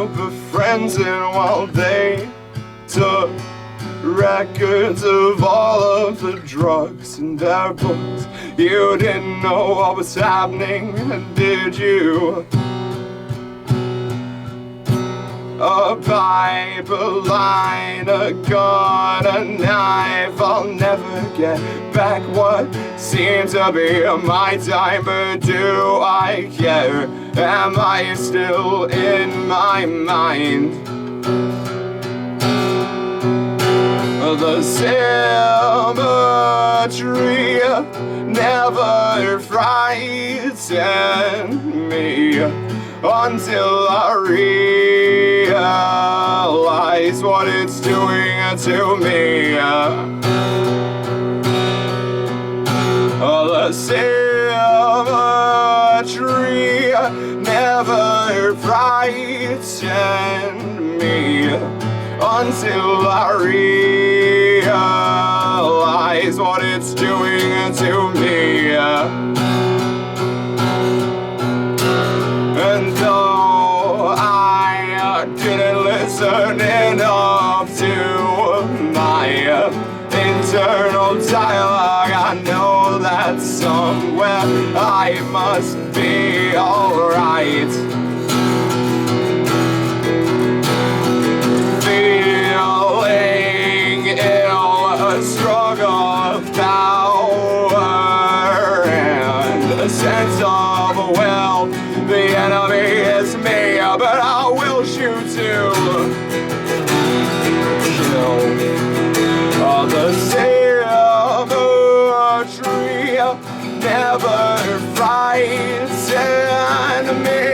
group of friends, and while they took records of all of the drugs in their books, you didn't know what was happening, did you? A pipe, a line, a gun, a knife. I'll never get back what seems to be my time, but do I care? Am I still in my mind? The symmetry never frightened me until I realize what it's doing to me. The symmetry never frightened me until I realize what it's doing to me. And though I didn't listen enough to my internal dialogue, I know that somewhere I must be alright. Feeling ill, a struggle of power and a sense of will. The enemy is me, but I will shoot to kill. The symmetry never frightened me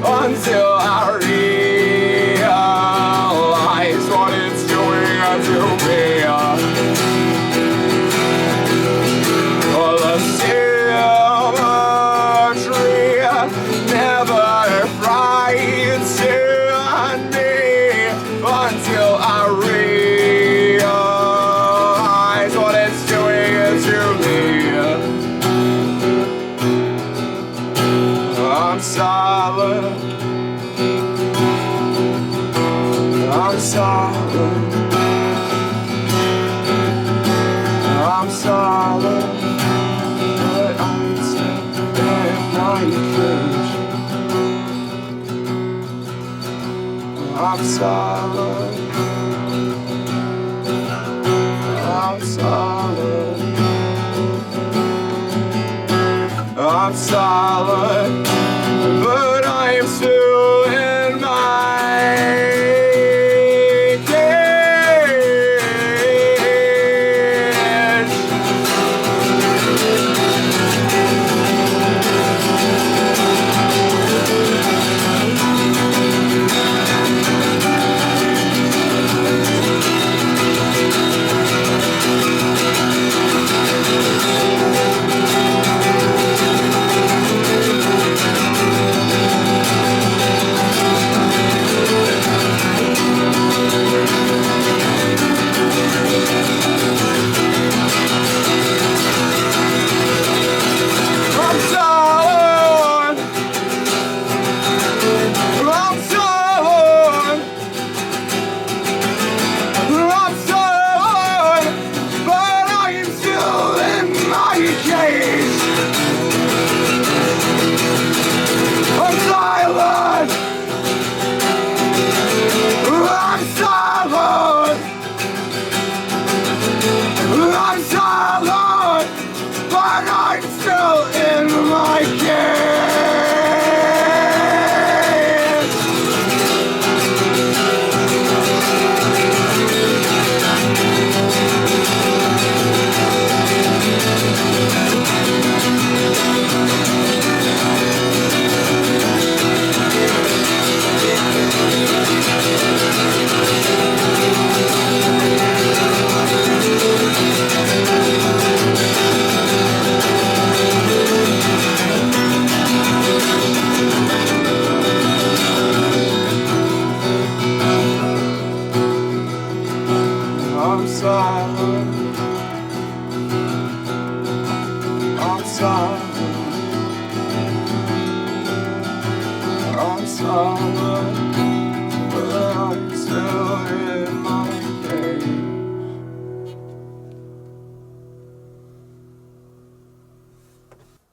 until I realize what it's doing to me. The symmetry never frightened me until I realize what it's doing to me. I'm silent. I'm silent. I'm silent, but I'm still in my cage. I'm silent. I'm silent. I'm silent, but I'm still in my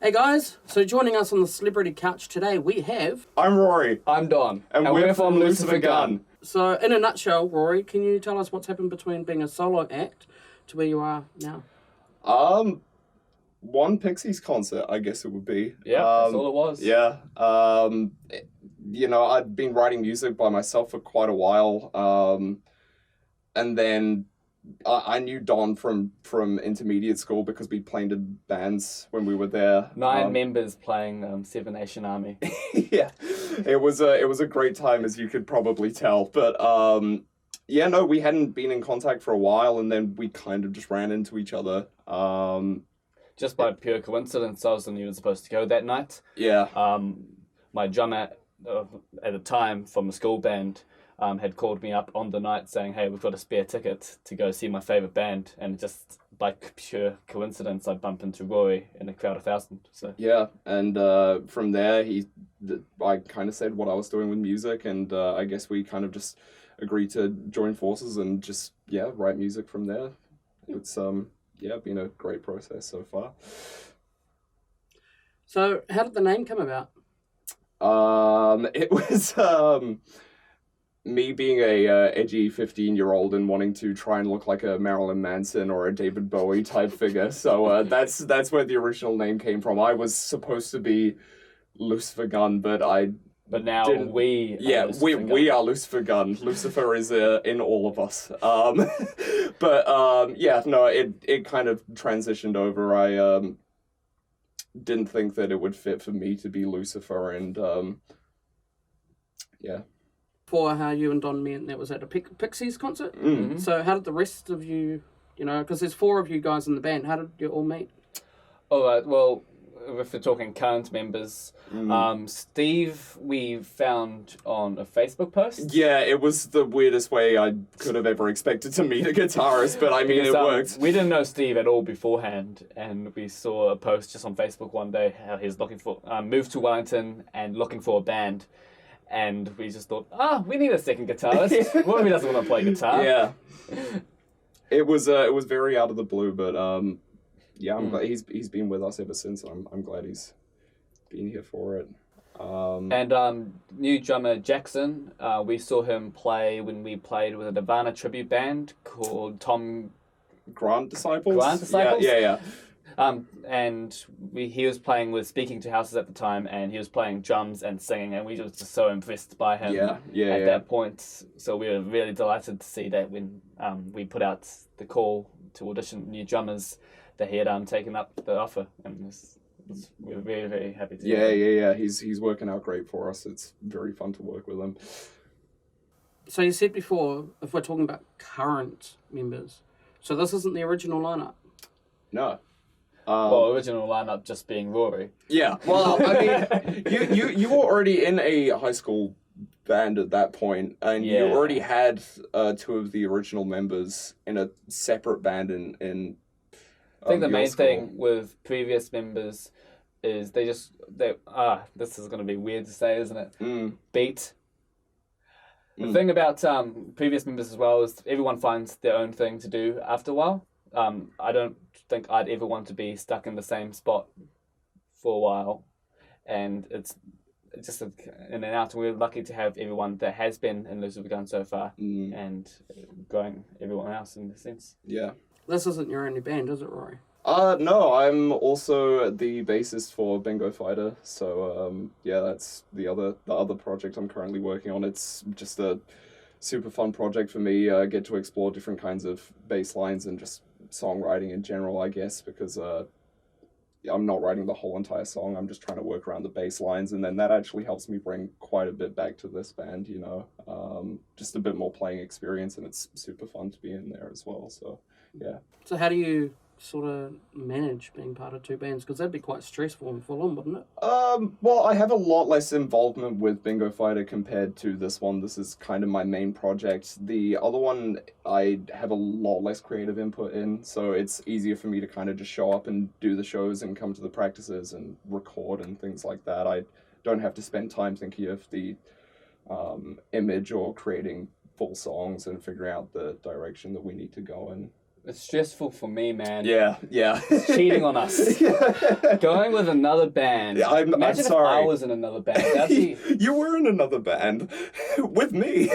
Hey guys, so joining us on the Celebrity Couch today we have... I'm Rory. I'm Don. And we're from Lucifer Gunne. So in a nutshell, Rory, can you tell us what's happened between being a solo act to where you are now? One Pixies concert, I guess it would be. Yeah, that's all it was. Yeah. You know, I'd been writing music by myself for quite a while. And then I knew Don from intermediate school because we played in bands when we were there. 9 members playing Seven Nation Army. Yeah, it was a great time, as you could probably tell. But yeah, no, we hadn't been in contact for a while, and then we kind of just ran into each other. Just by pure coincidence, I wasn't even supposed to go that night. Yeah. My drummer at the time from the school band had called me up on the night saying, hey, we've got a spare ticket to go see my favourite band. And just by pure coincidence, I bumped into Rory in a crowd of 1,000. So. Yeah, and from there, I kind of said what I was doing with music, and I guess we kind of just agreed to join forces and just, yeah, write music from there. It's, yeah, been a great process so far. So how did the name come about? It was me being a edgy 15-year-old and wanting to try and look like a Marilyn Manson or a David Bowie type figure. So that's where the original name came from. I was supposed to be Lucifer Gunne, but now we are Lucifer Gunne. Lucifer is in all of us. But yeah, no, it kind of transitioned over. I didn't think that it would fit for me to be Lucifer, and yeah. For how you and Don met, that was at a Pixies concert. Mm-hmm. So how did the rest of you, because there's 4 of you guys in the band, how did you all meet? All right, well, if we're talking current members, Steve we found on a Facebook post. Yeah, it was the weirdest way I could have ever expected to meet a guitarist, but I mean, because, it worked. We didn't know Steve at all beforehand, and we saw a post just on Facebook one day how he's looking for, moved to Wellington and looking for a band. And we just thought, we need a second guitarist. What if he doesn't want to play guitar? Yeah. It was very out of the blue, but yeah, I'm glad he's been with us ever since. I'm glad he's been here for it. And new drummer Jackson, we saw him play when we played with a Nirvana tribute band called Tom Grant Disciples. Yeah. And he was playing with Speaking to Houses at the time, and he was playing drums and singing, and we were just so impressed by him at that point. So we were really delighted to see that when we put out the call to audition new drummers, that he had taken up the offer, and we were very, very happy to. Yeah. He's working out great for us. It's very fun to work with him. So you said before, if we're talking about current members, so this isn't the original lineup? No. Well, original lineup just being Rory. Yeah. Well, I mean, you were already in a high school band at that point, and you already had 2 of the original members in a separate band in I think the main thing with previous members is this is going to be weird to say, isn't it? Beat. The thing about previous members as well is everyone finds their own thing to do after a while. I don't think I'd ever want to be stuck in the same spot for a while, and it's just in and out. We're lucky to have everyone that has been in Lucifer Gunne so far, and growing everyone else in a sense. Yeah. This isn't your only band, is it, Rory? No, I'm also the bassist for Bingo Fighter, so yeah, that's the other project I'm currently working on. It's just a super fun project for me. I get to explore different kinds of bass lines and just songwriting in general, I guess, because I'm not writing the whole entire song. I'm just trying to work around the bass lines, and then that actually helps me bring quite a bit back to this band, just a bit more playing experience, and it's super fun to be in there as well. So yeah. So how do you sort of manage being part of 2 bands? Because that'd be quite stressful and full on, wouldn't it? Well, I have a lot less involvement with Bingo Fighter compared to this one. This is kind of my main project. The other one, I have a lot less creative input in, so it's easier for me to kind of just show up and do the shows and come to the practices and record and things like that. I don't have to spend time thinking of the image or creating full songs and figuring out the direction that we need to go in. It's stressful for me, man. Yeah. It's cheating on us. Going with another band. Yeah, I'm Imagine sorry. if I was in another band. That'd be... You were in another band with me.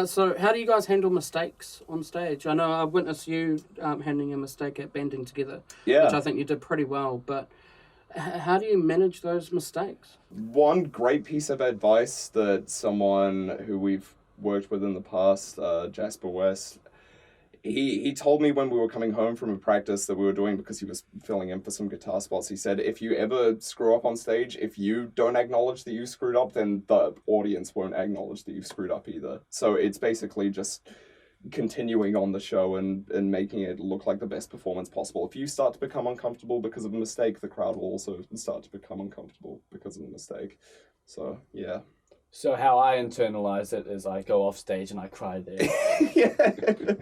So how do you guys handle mistakes on stage? I know I've witnessed you handling a mistake at Banding Together, which I think you did pretty well, but how do you manage those mistakes? One great piece of advice that someone who we've worked with in the past, Jasper West, he told me when we were coming home from a practice that we were doing because he was filling in for some guitar spots. He said, if you ever screw up on stage, if you don't acknowledge that you screwed up, then the audience won't acknowledge that you've screwed up either. So it's basically just continuing on the show and making it look like the best performance possible. If you start to become uncomfortable because of a mistake, the crowd will also start to become uncomfortable because of the mistake. So, yeah. So how I internalize it is I go off stage and I cry there.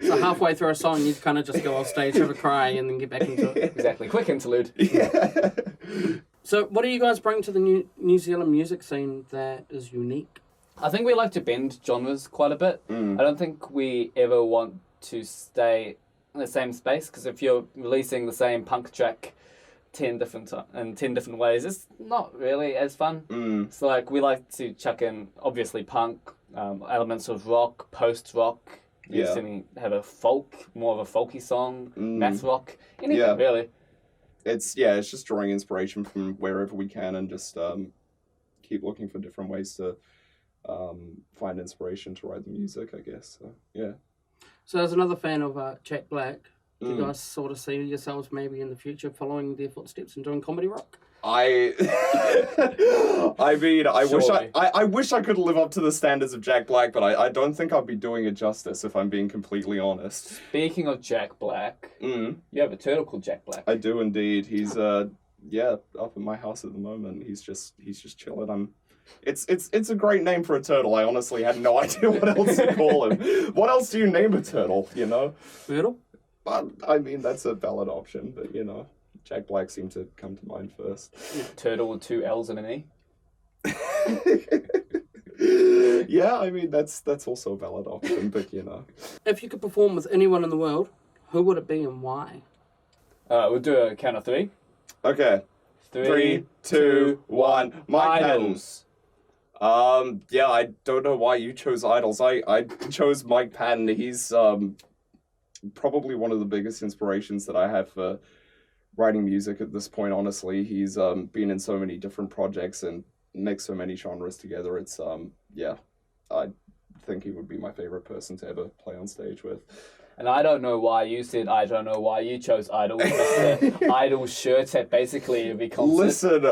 So halfway through a song, you kind of just go off stage, have a cry, and then get back into it. Exactly. Quick interlude. Yeah. So what do you guys bring to the New Zealand music scene that is unique? I think we like to bend genres quite a bit. I don't think we ever want to stay in the same space, because if you're releasing the same punk track 10 different ways, it's not really as fun. So like we like to chuck in obviously punk, elements of rock, post-rock. You have a more of a folky song, math rock, anything really. It's just drawing inspiration from wherever we can and just keep looking for different ways to find inspiration to write the music, I guess. So, yeah. So as another fan of Jack Black, do you guys sort of see yourselves maybe in the future following their footsteps and doing comedy rock? I mean, I wish I could live up to the standards of Jack Black, but I don't think I'd be doing it justice if I'm being completely honest. Speaking of Jack Black, you have a turtle called Jack Black. I do indeed. He's up at my house at the moment. He's just chilling. It's a great name for a turtle. I honestly had no idea what else to call him. What else do you name a turtle, you know? Turtle? But, I mean, that's a valid option, but, you know, Jack Black seemed to come to mind first. Turtle with 2 L's and an E? Yeah, I mean, that's also a valid option, but, you know. If you could perform with anyone in the world, who would it be and why? We'll do a count of 3. Okay. 3, 2, 1. Mike Idols. Patton. Yeah, I don't know why you chose Idols. I chose Mike Patton. He's probably one of the biggest inspirations that I have for writing music at this point, honestly. He's been in so many different projects and mixed so many genres together. It's I think he would be my favorite person to ever play on stage with. And I don't know why you said I don't know why you chose Idol. It's the Idol shirt at basically every concert. Listen,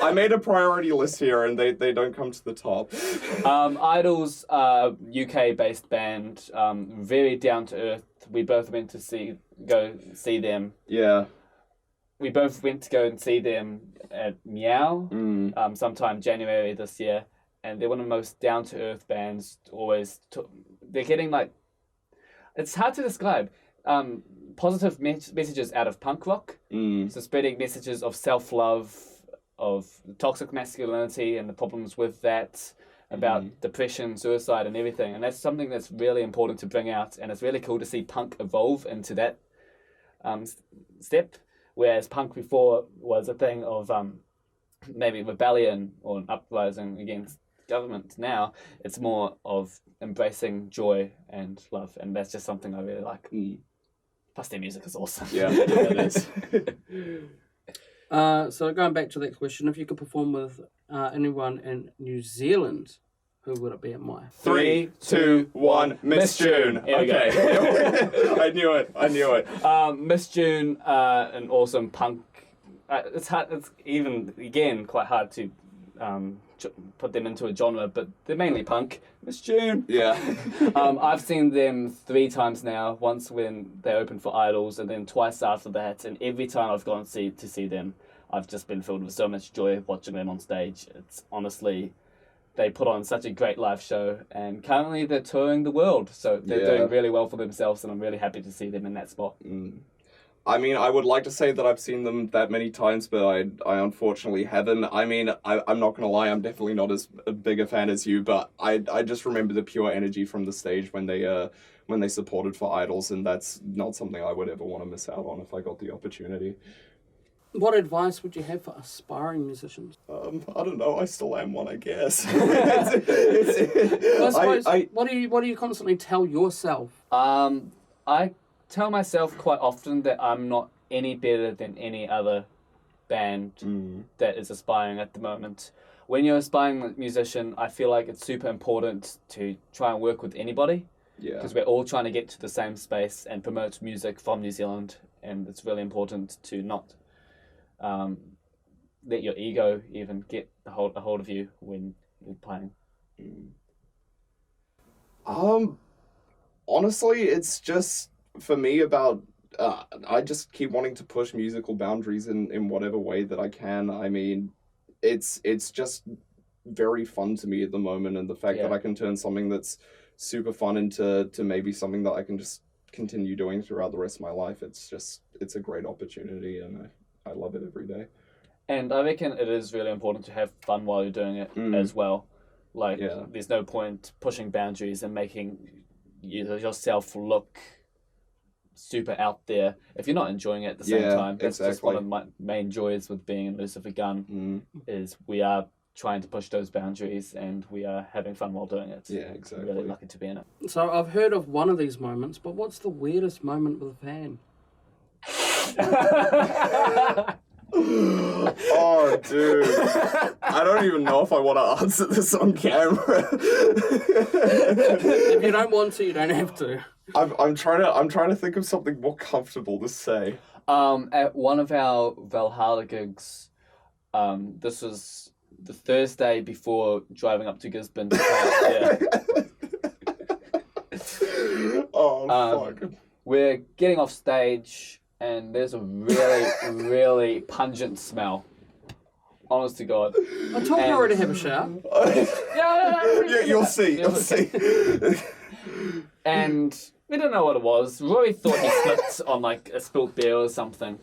I made a priority list here and they don't come to the top. Idol's UK-based band, very down to earth. We both went to go see them. Yeah. We both went to go and see them at Meow, sometime January this year. And they're one of the most down-to-earth bands, they're getting, like, it's hard to describe, positive messages out of punk rock, so spreading messages of self-love, of toxic masculinity and the problems with that, about depression, suicide and everything, and that's something that's really important to bring out, and it's really cool to see punk evolve into that step, whereas punk before was a thing of maybe rebellion or an uprising against government. Now it's more of embracing joy and love, and that's just something I really like. Plus their music is awesome. Yeah, it is. So going back to that question, if you could perform with anyone in New Zealand, who would it be and why? 3, 2, 1, Miss June. Okay. I knew it. Miss June, an awesome punk. It's hard. It's even again quite hard to put them into a genre, but they're mainly punk. Miss June. Yeah. I've seen them 3 times now. Once when they opened for Idols, and then twice after that. And every time I've gone to see them, I've just been filled with so much joy watching them on stage. It's honestly, they put on such a great live show, and currently they're touring the world, so they're doing really well for themselves, and I'm really happy to see them in that spot. I mean, I would like to say that I've seen them that many times, but I unfortunately haven't. I mean, I'm not gonna lie, I'm definitely not as big a fan as you, but I just remember the pure energy from the stage when they supported for Idols, and that's not something I would ever want to miss out on if I got the opportunity. What advice would you have for aspiring musicians? I don't know. I still am one, I guess. What do you constantly tell yourself? I tell myself quite often that I'm not any better than any other band that is aspiring at the moment. When you're an aspiring musician, I feel like it's super important to try and work with anybody. Yeah. Because we're all trying to get to the same space and promote music from New Zealand, and it's really important to not let your ego even get a hold of you when you're playing. Honestly, it's just, for me, about I just keep wanting to push musical boundaries in whatever way that I can. I mean, it's just very fun to me at the moment, and the fact that I can turn something that's super fun into maybe something that I can just continue doing throughout the rest of my life. It's a great opportunity, and I love it every day. And I reckon it is really important to have fun while you're doing it as well. Like, there's no point pushing boundaries and making yourself look super out there if you're not enjoying it at the same time. That's just one of my main joys with being in Lucifer Gunne, is we are trying to push those boundaries and we are having fun while doing it. Yeah, exactly. Really lucky to be in it. So I've heard of one of these moments, but what's the weirdest moment with a fan? Oh, dude. I don't even know if I want to answer this on camera. If you don't want to, you don't have to. I'm trying to think of something more comfortable to say. At one of our Valhalla gigs, this was the Thursday before driving up to Gisborne to play. Oh, fuck. We're getting off stage, and there's a really, really pungent smell. Honest to God. I told you already to have a shower. Yeah, you'll see. You'll see. And we don't know what it was. Rory thought he slipped on like a spilt beer or something.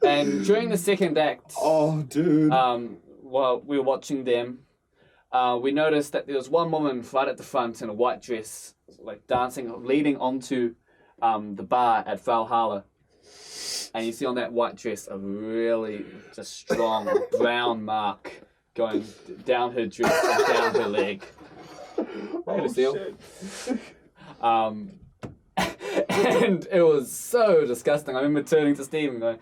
And during the second act, while we were watching them, we noticed that there was one woman right at the front in a white dress, like dancing, leading onto the bar at Valhalla. And you see on that white dress a really just strong brown mark going down her dress and down her leg. Oh, shit. And it was so disgusting. I remember turning to Steve and going,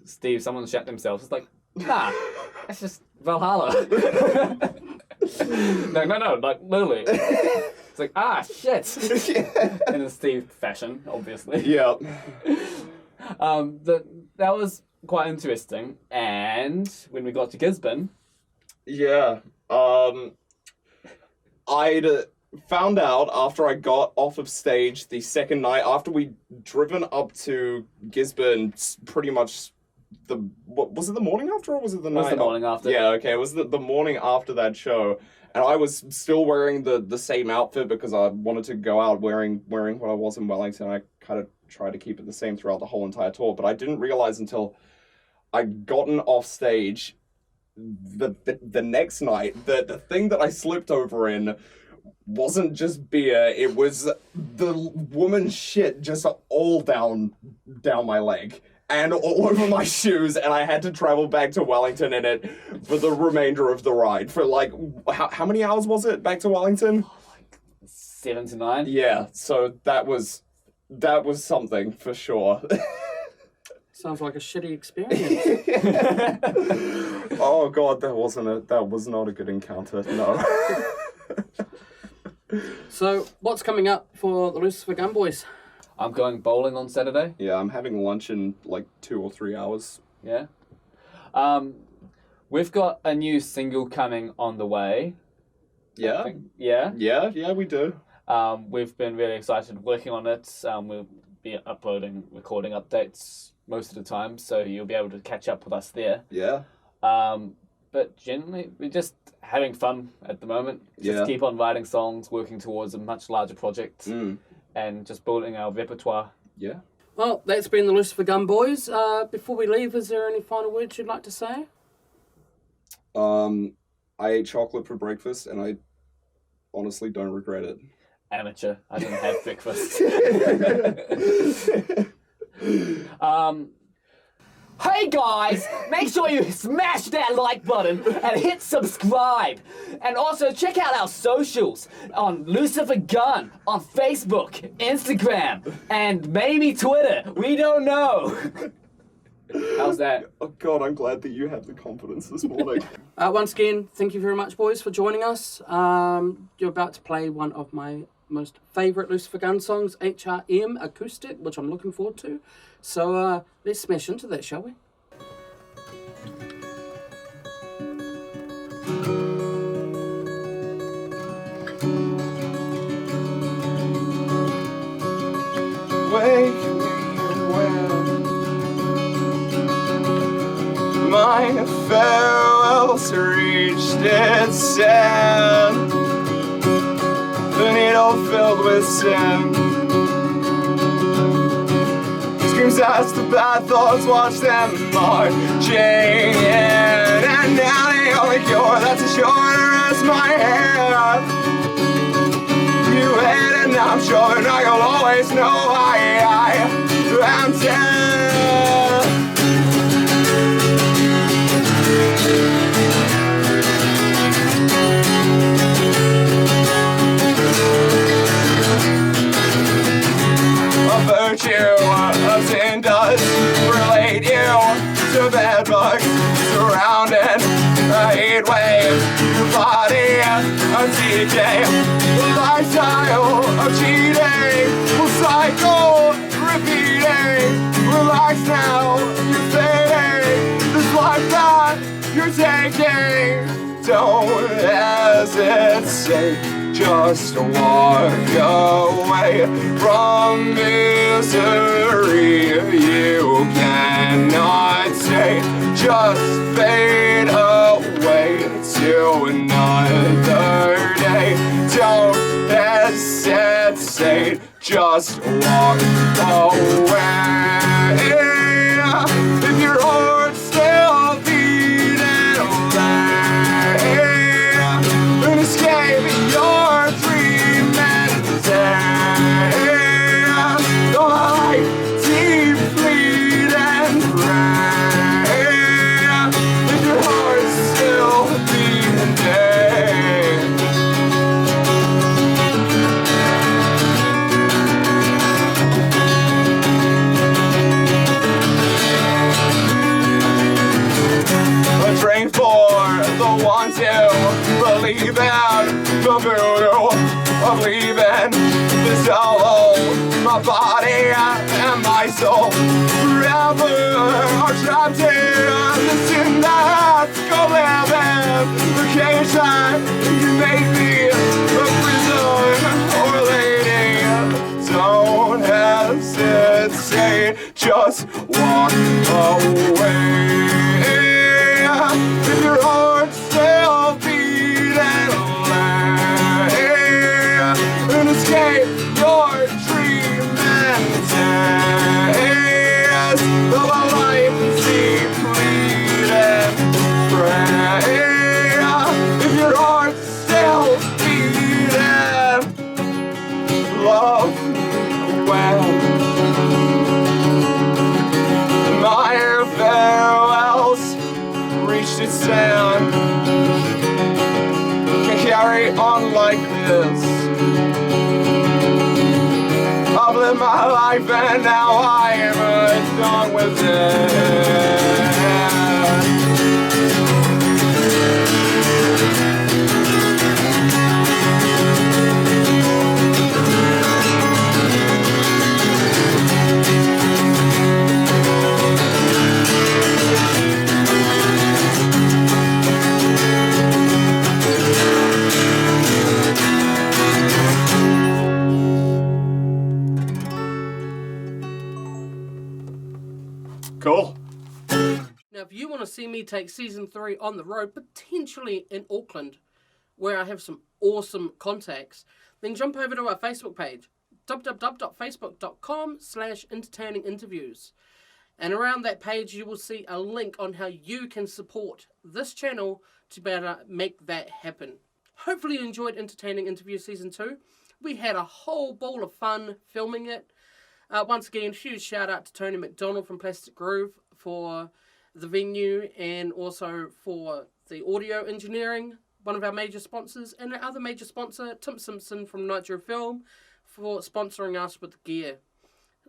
Steve, someone shat themselves. It's like, nah, that's just Valhalla. No, like literally. It's like, shit. In a Steve fashion, obviously. Yeah. That was quite interesting. And when we got to Gisborne, I'd found out after I got off of stage the second night, after we'd driven up to Gisborne, pretty much was it the morning after or was it the night? It was the morning after. Yeah, okay, it was the morning after that show. And I was still wearing the same outfit because I wanted to go out wearing what I was in Wellington. I kind of tried to keep it the same throughout the whole entire tour, but I didn't realize until I'd gotten off stage the next night that the thing that I slipped over in wasn't just beer, it was the woman's shit just all down my leg and all over my shoes, and I had to travel back to Wellington in it for the remainder of the ride. For like, how many hours was it back to Wellington? Like 7 to 9. Yeah, so that was something for sure. Sounds like a shitty experience. Oh god, that was not a good encounter. No. So, what's coming up for the Lucifer Gunne boys? I'm going bowling on Saturday. Yeah, I'm having lunch in like 2 or 3 hours. Yeah. We've got a new single coming on the way. Yeah? Yeah? Yeah, we do. We've been really excited working on it. We'll be uploading recording updates most of the time, so you'll be able to catch up with us there. Yeah. But generally, we're just having fun at the moment. Just keep on writing songs, working towards a much larger project, and just building our repertoire. Yeah. Well, that's been the Lucifer Gunne boys. Before we leave, is there any final words you'd like to say? I ate chocolate for breakfast, and I honestly don't regret it. Amateur. I didn't have breakfast. Hey guys, make sure you smash that like button and hit subscribe. And also check out our socials on Lucifer Gunne on Facebook, Instagram, and maybe Twitter. We don't know. How's that? Oh God, I'm glad that you have the confidence this morning. Once again, thank you very much, boys, for joining us. You're about to play one of my most favourite Lucifer Gunne songs, HRM Acoustic, which I'm looking forward to. So let's smash into that, shall we? Wake me when my farewell's reached its end, the needle filled with sin screams as the bad thoughts watch them marching in. And now the only cure that's as sure as my hand, you hate and I'm sure now you'll always know I am dead. A virtue of sin does relate you to bed bugs surrounding a heat wave. Your body a decay, a lifestyle of cheating will cycle repeating. Relax now, you're fading. This life that you're taking, don't hesitate. Just walk away from misery you cannot take. Just fade away to another day. Don't hesitate, just walk away. If your heart's still beating away, and escape your dream and day. Don't lie deeply and pray. If your heart's still beating. A drink for the ones who believe in the voodoo of leaving this hollow, my body and my soul forever are trapped in the sin that's go living. The cage that you make me a prison or lady. Don't hesitate, just walk away. If your heart's still beating away, and escape your dream and days of a life deeply and pray. If your heart's still beating, love well. My farewells reached its end. Can carry on like this. I've lived my life and now I am done with it. Cool. Now, if you want to see me take season 3 on the road, potentially in Auckland, where I have some awesome contacts, then jump over to our Facebook page. www.facebook.com/entertaininginterviews. And around that page, you will see a link on how you can support this channel to be able to make that happen. Hopefully you enjoyed Entertaining Interview Season 2. We had a whole ball of fun filming it. Once again, huge shout out to Tony McDonald from Plastic Groove for the venue and also for the audio engineering, one of our major sponsors, and our other major sponsor, Tim Simpson from Nitro Film, for sponsoring us with gear.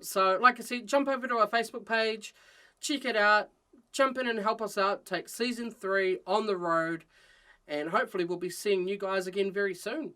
So, like I said, jump over to our Facebook page, check it out, jump in and help us out, take Season 3 on the road, and hopefully we'll be seeing you guys again very soon.